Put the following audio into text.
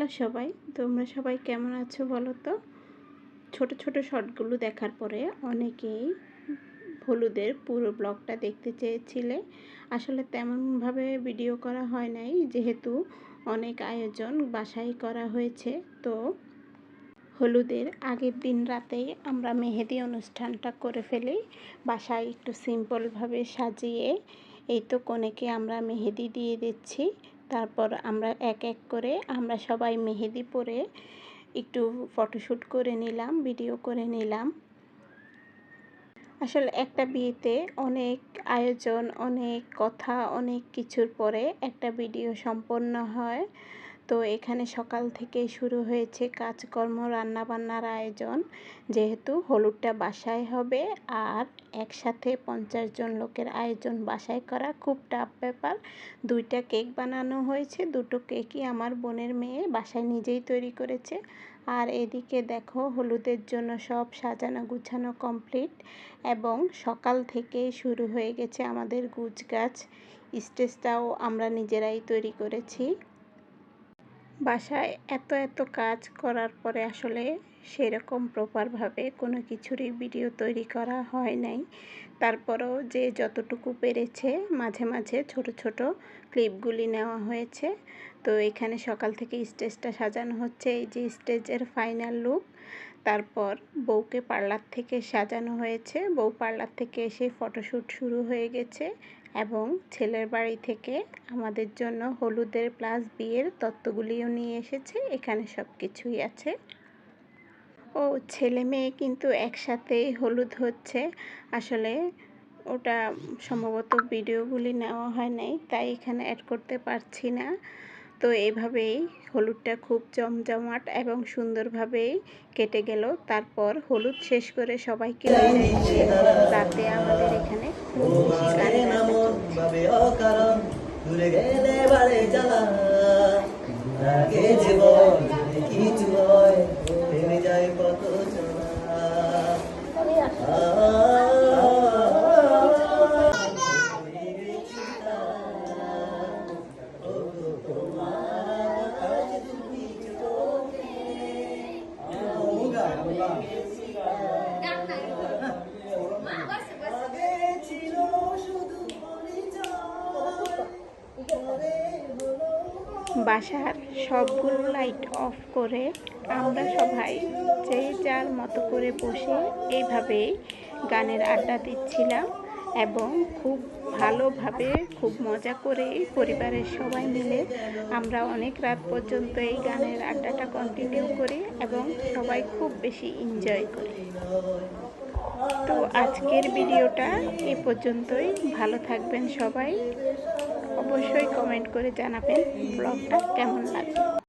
নমস্কার সবাই, তোমরা সবাই কেমন আছো বলো তো। ছোট ছোট শর্টগুলো দেখার পরে অনেকেই হলুদের পুরো ব্লগটা দেখতে চেয়েছিলে। আসলে তেমনভাবে ভিডিও করা হয় নাই, যেহেতু অনেক আয়োজন বাসায় করা হয়েছে। তো হলুদের আগের দিন রাতেই আমরা মেহেদি অনুষ্ঠানটা করে ফেলি বাসায়, একটু সিম্পলভাবে সাজিয়ে। এই তো কনেকে আমরা মেহেদি দিয়ে দিচ্ছি, তারপর আমরা এক এক করে আমরা সবাই মেহেদি পরে একটু ফটোশ্যুট করে নিলাম, ভিডিও করে নিলাম। আসলে একটা বিয়েতে অনেক আয়োজন, অনেক কথা, অনেক কিছুর পরে একটা ভিডিও সম্পন্ন হয়। তো এখানে সকাল থেকে শুরু হয়েছে কাজকর্ম, রান্নাবান্নার আয়োজন। যেহেতু হলুদটা বাসায় হবে আর একসাথে 50 জন লোকের আয়োজন বাসায় করা খুব টাফ ব্যাপার। 2টা কেক বানানো হয়েছে, 2টো কেকই আমার বোনের মেয়ে বাসায় নিজেই তৈরি করেছে। আর এদিকে দেখো হলুদের জন্য সব সাজানো গুছানো কমপ্লিট, এবং সকাল থেকে শুরু হয়ে গেছে আমাদের গুছগাছ। স্টেজটাও আমরা নিজেরাই তৈরি করেছি। বাসায় এত কাজ করার পরে আসলে সেরকম প্রপারভাবে কোনো কিছুরই ভিডিও তৈরি করা হয় নাই। তারপরেও যে যতটুকু পেরেছে মাঝে মাঝে ছোট ছোট ক্লিপগুলি নেওয়া হয়েছে। তো এখানে সকাল থেকে স্টেজটা সাজানো হচ্ছে, এই যে স্টেজের ফাইনাল লুক। তারপর বউকে পার্লার থেকে সাজানো হয়েছে, বউ পার্লার থেকে এসে ফটোশ্যুট শুরু হয়ে গেছে। এবং ছেলের বাড়ি থেকে আমাদের জন্য হলুদের প্লাস বিয়ের তত্ত্বগুলিও নিয়ে এসেছে, এখানে সব কিছুই আছে। ও ছেলে মেয়ে কিন্তু একসাথেই হলুদ হচ্ছে। আসলে ওটা সম্ভবত ভিডিওগুলি নেওয়া হয় নাই, তাই এখানে অ্যাড করতে পারছি না। তো এভাবেই হলুদটা খুব জমজমাট এবং সুন্দরভাবেই কেটে গেল। তারপর হলুদ শেষ করে সবাইকে রাতে আমাদের এখানে খুব বেশি গান বাসার সবগুলো লাইট অফ করে আমরা সবাই যে যার মতো করে বসে এইভাবেই গানের আড্ডা দিচ্ছিলাম, এবং খুব ভালোভাবে খুব মজা করে পরিবারের সবাই মিলে আমরা অনেক রাত পর্যন্ত এই গানের আড্ডাটা কন্টিনিউ করি এবং সবাই খুব বেশি এনজয় করি। তো আজকের ভিডিওটা এ পর্যন্তই। ভালো থাকবেন সবাই, অবশ্যই কমেন্ট করে জানাবেন ব্লগটা কেমন লাগলো।